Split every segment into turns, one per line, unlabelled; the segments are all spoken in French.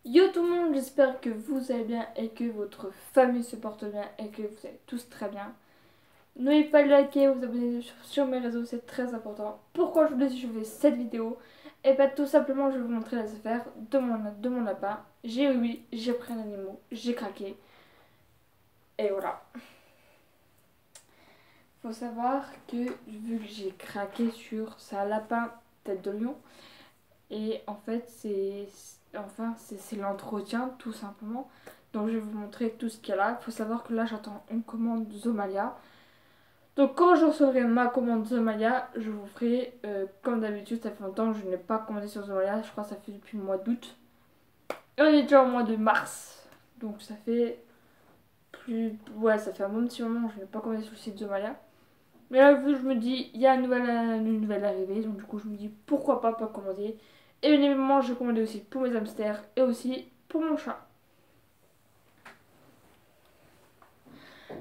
Yo tout le monde, j'espère que vous allez bien et que votre famille se porte bien et que vous allez tous très bien. N'oubliez pas de liker, vous abonner sur mes réseaux, c'est très important. Pourquoi je fais cette vidéo? Et bien tout simplement, je vais vous montrer les affaires de mon lapin. J'ai pris un animal, j'ai craqué. Et voilà. Faut savoir que vu que j'ai craqué sur sa lapin tête de lion, et en fait c'est l'entretien tout simplement. Donc je vais vous montrer tout ce qu'il y a là. Il faut savoir que là j'attends une commande Zomalia. Donc quand je recevrai ma commande Zomalia, je vous ferai comme d'habitude. Ça fait longtemps que je n'ai pas commandé sur Zomalia. Je crois que ça fait depuis le mois d'août. Et on est déjà au mois de mars. Donc ça fait Ouais, ça fait un bon petit moment que je n'ai pas commandé sur le site Zomalia. Mais là, vu que je me dis, il y a une nouvelle arrivée. Donc du coup, je me dis, pourquoi pas commander. Et bien évidemment, j'ai commandé aussi pour mes hamsters et aussi pour mon chat.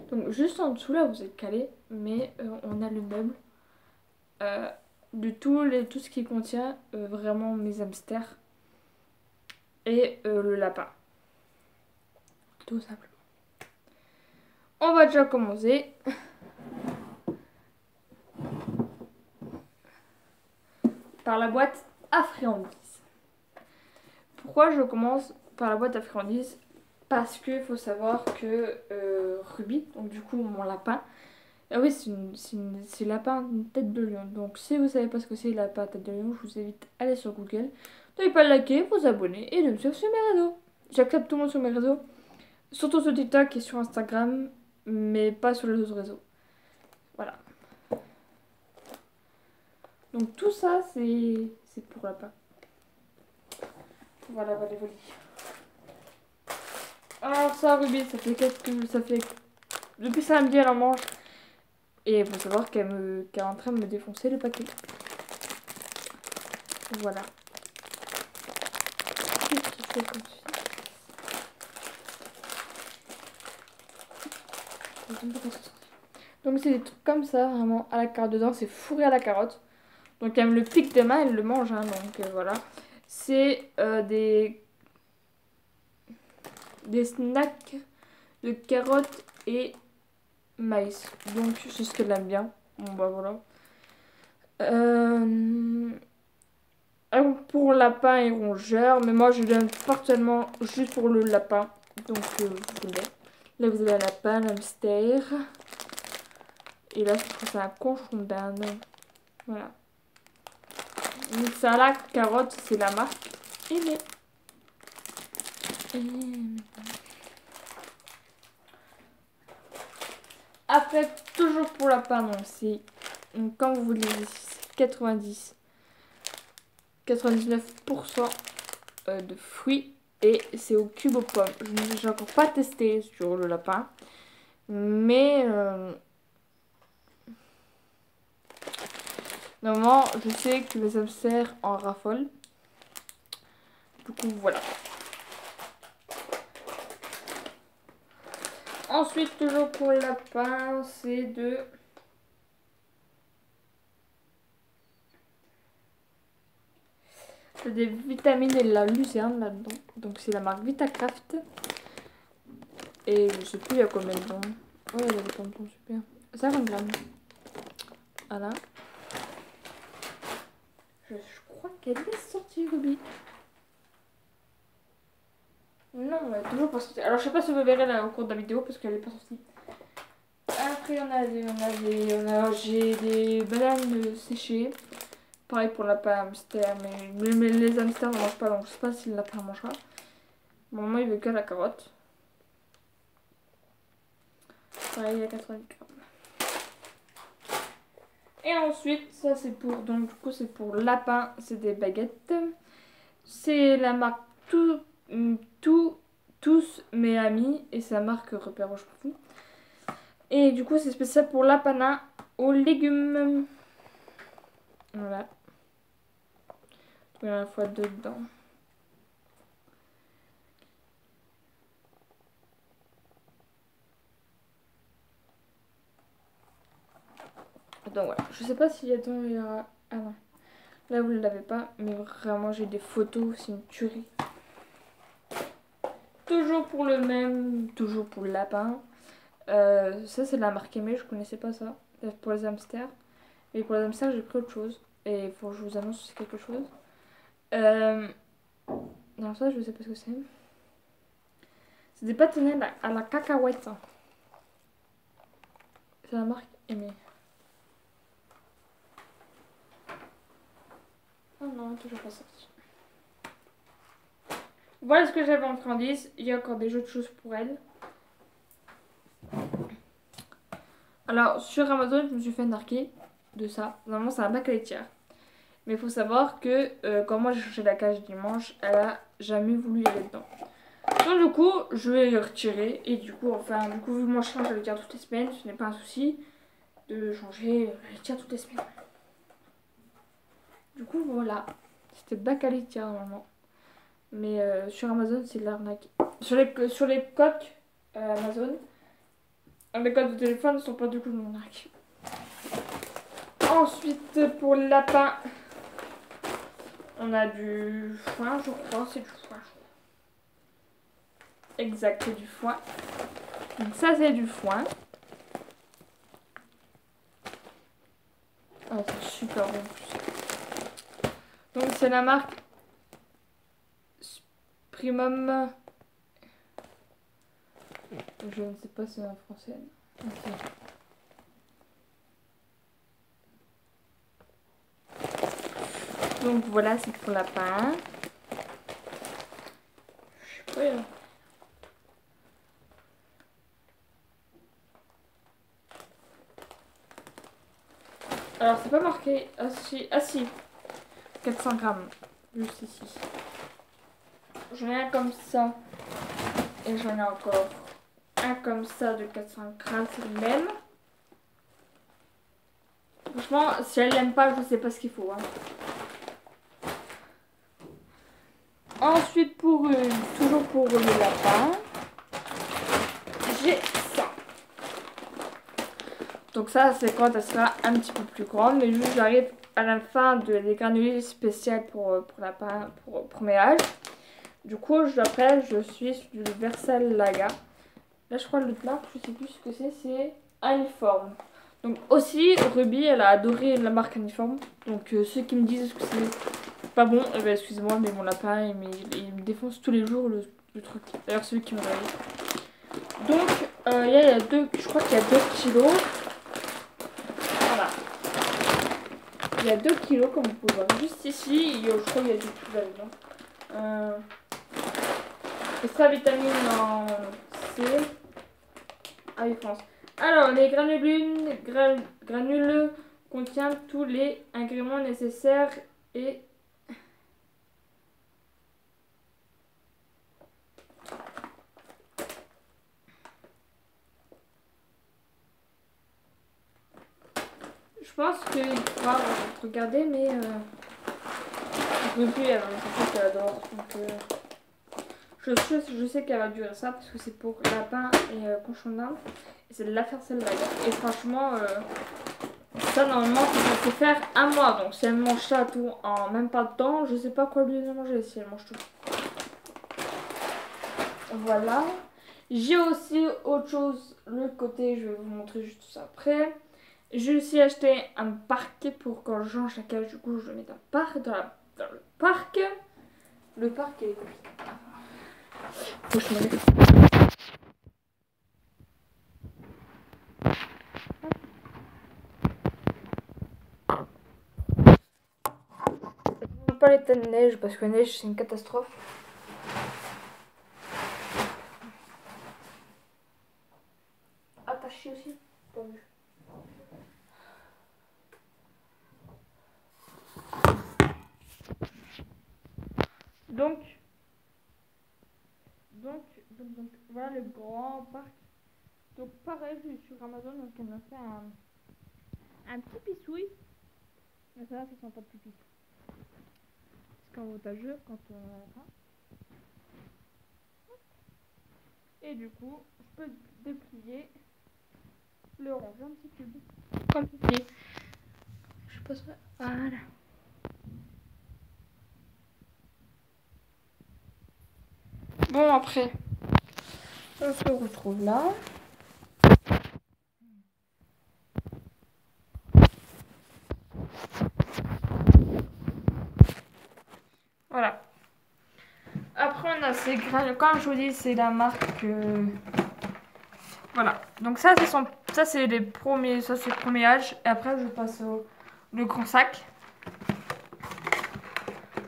Donc juste en dessous là, vous êtes calé, mais on a le meuble de tout ce qui contient vraiment mes hamsters et le lapin. Tout simplement. On va déjà commencer. Par la boîte à friandises. Pourquoi je commence par la boîte à friandises? Parce qu'il faut savoir que Ruby, donc du coup mon lapin, ah oui, c'est lapin une tête de lion. Donc si vous savez pas ce que c'est lapin tête de lion, je vous invite à aller sur Google. N'oubliez pas de liker, vous abonner et de me suivre sur mes réseaux. J'accepte tout le monde sur mes réseaux, surtout sur TikTok et sur Instagram, mais pas sur les autres réseaux. Voilà. Donc tout ça, c'est pour lapin. Voilà, voilà, voilà. Alors ça, Ruby, ça fait depuis samedi elle en mange. Et il faut savoir qu'elle est en train de me défoncer le paquet. Voilà. Qu'est-ce qu'il fait comme ça? Donc c'est des trucs comme ça, vraiment à la carotte dedans, c'est fourré à la carotte. Donc elle me le pique des mains, elle le mange, hein, donc voilà. C'est des snacks de carottes et maïs. Donc c'est ce qu'elle aime bien. Bon bah voilà. Pour lapin et rongeur, mais moi je donne partiellement juste pour le lapin. Donc là vous avez un lapin, un hamster. Et là je trouve que c'est un cochon d'Inde. Voilà. Donc ça la carotte, c'est la marque. Et après, toujours pour lapin, donc c'est comme vous voulez, 90, 99% de fruits et c'est au cube aux pommes. Je n'ai encore pas testé sur le lapin, mais normalement, je sais que les hamsters en raffolent. Du coup, voilà. Ensuite, toujours pour le lapin, c'est des vitamines et de la lucerne là-dedans. Donc c'est la marque Vitacraft. Et je sais plus il y a combien dedans. Ouais, il y a des tampons super. 50 grammes. Voilà. Je crois qu'elle est sortie, Ruby. Non, elle est toujours pas sortie. Alors je sais pas si vous verrez là au cours de la vidéo parce qu'elle est pas sortie. Après j'ai des bananes séchées. Pareil pour le lapin hamster, mais les hamsters ne mangent pas, donc je sais pas si le lapin mangera. Maman il veut que la carotte. Pareil, il y a 80 grammes. Et ensuite, ça c'est pour, donc du coup c'est pour lapin, c'est des baguettes. C'est la marque tous mes amis et c'est la marque Repère Roche Parfum. Et du coup c'est spécial pour lapana aux légumes. Voilà. Première fois dedans. Donc voilà, je sais pas s'il y a dedans, il y aura... Ah non, là vous ne l'avez pas, mais vraiment j'ai des photos, c'est une tuerie. toujours pour le même, toujours pour le lapin. Ça c'est de la marque Aimée, je connaissais pas ça. Pour les hamsters. Et pour les hamsters j'ai pris autre chose. Et il faut que je vous annonce aussi quelque chose. Non, ça je sais pas ce que c'est. C'est des bâtonnets à la cacahuète. C'est la marque Aimée. Oh non, toujours pas sorti. Voilà ce que j'avais en friandise. Il y a encore des autres choses pour elle. Alors, sur Amazon, je me suis fait narquer de ça. Normalement, c'est un bac à laitière. Mais il faut savoir que quand moi j'ai changé la cage dimanche, elle a jamais voulu y aller dedans. Donc du coup, je vais le retirer. Et du coup, vu que moi je change la laitière toutes les semaines, ce n'est pas un souci de changer la laitière toutes les semaines. Du coup, voilà. C'était bac à laitière normalement. Mais sur Amazon, c'est de l'arnaque. Sur les coques Amazon, les coques de téléphone ne sont pas du coup de l'arnaque. Ensuite, pour le lapin, on a du foin, je crois. C'est du foin. Exact, c'est du foin. Donc ça, c'est du foin. Oh, c'est super bon. Donc c'est la marque Primum. Je ne sais pas si c'est en français. Okay. Donc voilà, c'est pour lapin. Je sais pas. Alors c'est pas marqué. Ah si. 400 grammes. Juste ici. J'en ai un comme ça. Et j'en ai encore un comme ça de 400 grammes. C'est le même. Franchement, si elle l'aime pas, je sais pas ce qu'il faut. Hein. Ensuite, toujours pour le lapin, j'ai ça. Donc ça, c'est quand elle sera un petit peu plus grande. Mais juste, j'arrive à la fin des granulés spéciales pour lapin, pour mes âges. Du coup, après, je suis sur du Versal Laga. Là, je crois le plat, je sais plus ce que c'est Uniform. Donc aussi, Ruby, elle a adoré la marque Uniform. Donc ceux qui me disent que c'est pas bon, eh ben, excusez-moi, mais mon lapin, il me défonce tous les jours le truc. D'ailleurs, celui qui me réveille. Donc, je crois qu'il y a 2 kilos. Voilà. Il y a 2 kilos, comme vous pouvez voir. Juste ici, je crois qu'il y a 2 kilos là-dedans. Extra vitamine en C. Ah oui, France. Alors, les granules contiennent tous les ingrédients nécessaires et je pense qu'il faudra regarder, mais je ne plus, elle qu'elle adore. Donc, je sais qu'elle va durer ça parce que c'est pour lapin et cochon d'Inde. Et c'est de la faire celle-là. Et franchement, ça normalement c'est censé faire un mois. Donc si elle mange ça tout en même pas de temps, je sais pas quoi lui donner à manger si elle mange tout. Voilà. J'ai aussi autre chose, l'autre côté, je vais vous montrer juste ça après. J'ai aussi acheté un parquet pour quand je change la cage, du coup je le mets dans le parc. Le parc est faut que je me mette. Je ne veux pas l'état de neige parce que la neige c'est une catastrophe. Attaché aussi, pas vu. Donc, voilà le grand parc. Donc pareil, je suis sur Amazon, donc elle m'a fait un petit pissouille. Mais ça sent pas de pipi. C'est quand avantageux quand on a faim. Et du coup, je peux déplier le rond, un petit cube. Comme ceci. Je passe. Voilà. Bon après, On se retrouve là. Voilà. Après, on a ces granules. Comme je vous dis, c'est la marque. Voilà. Donc ça, c'est les premiers. Ça, c'est le premier âge. Et après, je passe au le grand sac.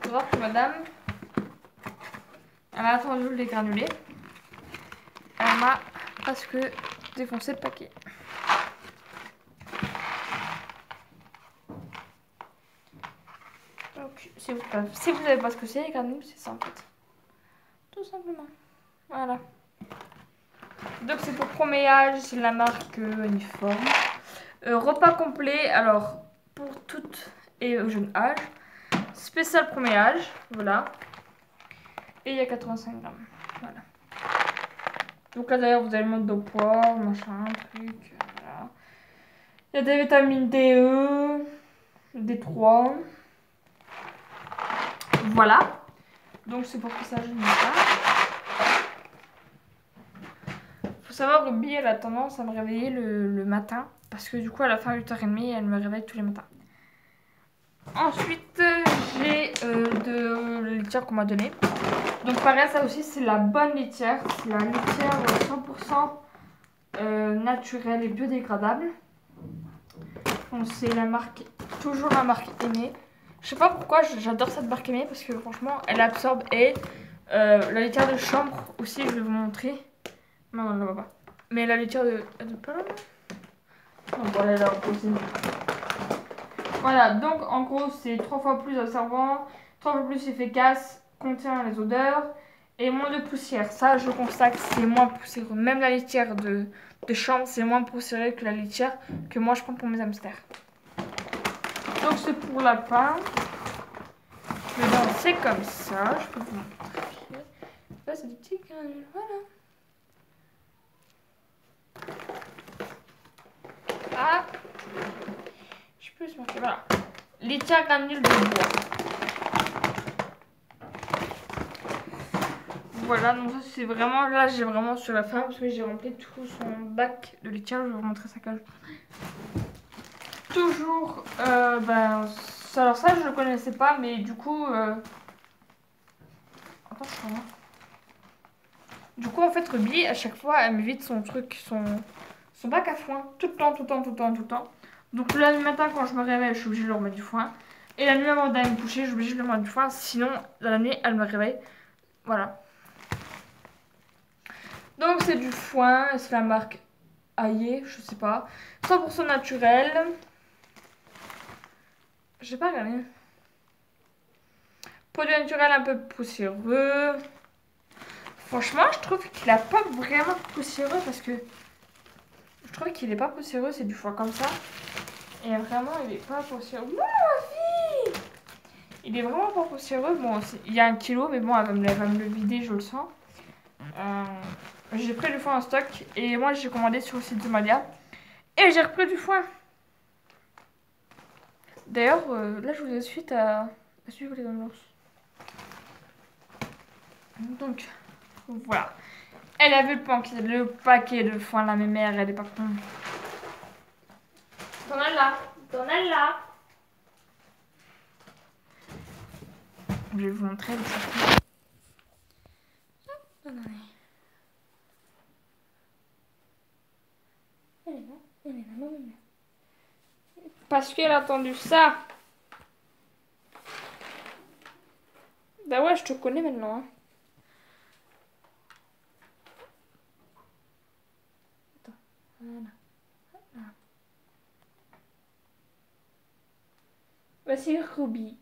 Faut voir que madame, elle a attendu les granulés. Elle m'a presque défoncé le paquet. Donc, si vous savez pas ce que c'est, les granules, c'est ça en fait. Tout simplement. Voilà. Donc c'est pour premier âge, c'est la marque Uniforme. Repas complet, alors pour toutes et jeune âge. Spécial premier âge, voilà. Et il y a 85 grammes. Voilà. Donc là d'ailleurs vous avez le mode de poids, machin, truc, voilà. Il y a des vitamines D, E, D3. Voilà. Donc c'est pour que ça je n'ai pas. Faut savoir que Ruby elle a tendance à me réveiller le matin. Parce que du coup à la fin 8h30 elle me réveille tous les matins. Ensuite j'ai de la litière qu'on m'a donnée. Donc pareil ça aussi c'est la bonne litière. C'est la litière 100% naturelle et biodégradable. Donc c'est la marque, toujours la marque Aimée. Je sais pas pourquoi j'adore cette marque Aimée parce que franchement elle absorbe et la litière de chambre aussi je vais vous montrer. Non, on ne la voit pas. Mais la litière de pas là. Non, bon, elle est là aussi. Voilà, donc en gros c'est 3 fois plus absorbant, 3 fois plus efficace, contient les odeurs et moins de poussière. Ça je constate que c'est moins poussiéreux. Même la litière de chambre c'est moins poussiéreux que la litière que moi je prends pour mes hamsters. Donc c'est pour la pain. C'est comme ça, je peux vous montrer. Là c'est des petits granules, voilà. Ah, je peux se marquer, voilà. Litière granule de bois. Voilà, donc ça c'est vraiment, là j'ai vraiment sur la fin parce que j'ai rempli tout son bac de litière, je vais vous montrer ça quand même. Toujours, alors ça je ne connaissais pas, mais du coup, attends, je crois. Du coup en fait Ruby, à chaque fois elle me vide son truc, son bac à foin, tout le temps, tout le temps, tout le temps, tout le temps. Donc le lundi matin quand je me réveille, je suis obligée de lui remettre du foin. Et la nuit avant d'aller me coucher, je suis obligée de lui remettre du foin, sinon dans la nuit elle me réveille. Voilà. Donc c'est du foin, c'est la marque Aïe, je sais pas. 100% naturel. J'ai pas regardé. Produit naturel un peu poussiéreux. Franchement, je trouve qu'il a pas vraiment poussiéreux parce que je trouve qu'il est pas poussiéreux, c'est du foin comme ça. Et vraiment, il est pas poussiéreux. Non, ma fille! Il est vraiment pas poussiéreux. Bon, il y a 1 kilo, mais bon, elle va me le vider, je le sens. J'ai pris du foin en stock et moi j'ai commandé sur le site de Malia. Et j'ai repris du foin. D'ailleurs, là je vous invite à suivre les annonces. Donc, voilà. Elle a vu le paquet de foin, la mémère, elle est pas con. T'en as là. T'en as là. Je vais vous montrer le sac. Elle est là, elle est là, ma mémère. Parce qu'elle a attendu ça. Bah ouais, je te connais maintenant. Hein. Attends, voilà. Bah c'est Ruby.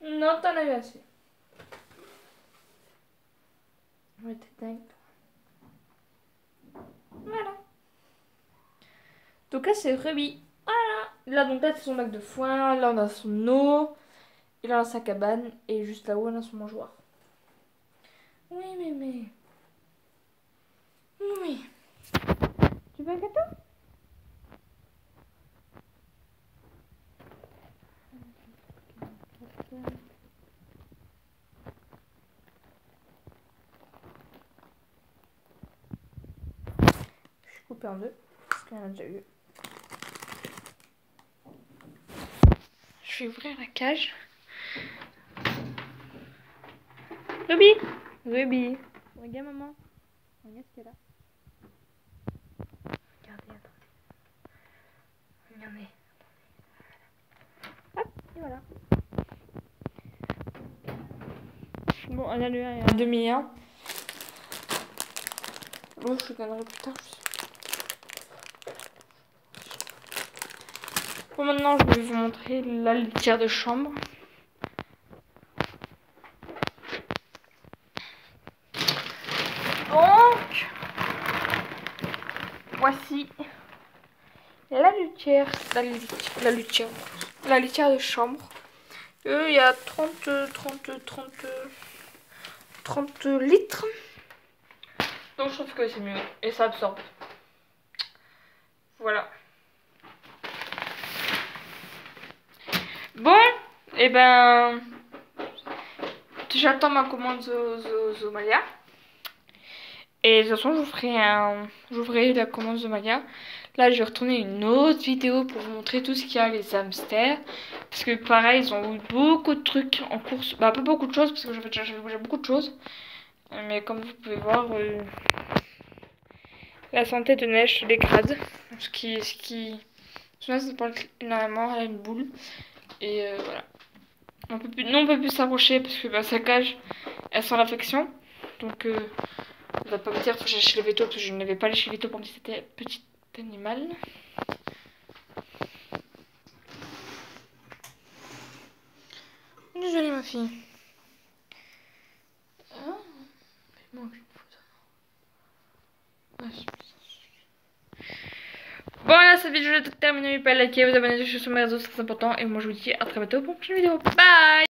Non, t'en as eu assez. Ouais, t'es dingue. Voilà. Donc là, c'est Ruby. Voilà. Là, donc là, c'est son bac de foin. Là, on a son eau. Et là, on a sa cabane. Et juste là-haut, on a son mangeoire. Oui, mémé. Oui. Tu veux un gâteau? couper en deux, parce qu'il y en a déjà eu. Je vais ouvrir la cage. Ruby, Ruby, regarde maman. Regarde ce qu'elle a. Regardez, attendez. Regardez. Hop, et voilà. Bon, elle a le 1 et un demi-1. Bon, je le donnerai plus tard. Bon, maintenant, je vais vous montrer la litière de chambre. Donc, voici la litière, la litière de chambre. Il y a 30 litres. Donc je trouve que c'est mieux et ça absorbe. Voilà. Bon, et ben j'attends ma commande Zomalia. Et de toute façon, je vous ferai la commande Zomalia. Là, je vais retourner une autre vidéo pour vous montrer tout ce qu'il y a les hamsters. Parce que pareil, ils ont eu beaucoup de trucs en course. Bah, pas beaucoup de choses, parce que j'avais beaucoup de choses. Mais comme vous pouvez voir, la santé de Neige se dégrade. Son nez se porte énormément, elle a une boule. Et voilà. On peut plus s'approcher parce que bah, sa cage, elle sent l'infection. Donc, on va pas me dire que j'ai chez les vétos, parce que je n'avais pas les chez les vétos pour me dire que c'était petit animal. Désolée ma fille. Ah, fais-moi une photo. Bon là cette vidéo est terminée, n'oubliez pas de liker, vous abonner sur mes réseaux, c'est très important. Et moi je vous dis à très bientôt pour une prochaine vidéo. Bye.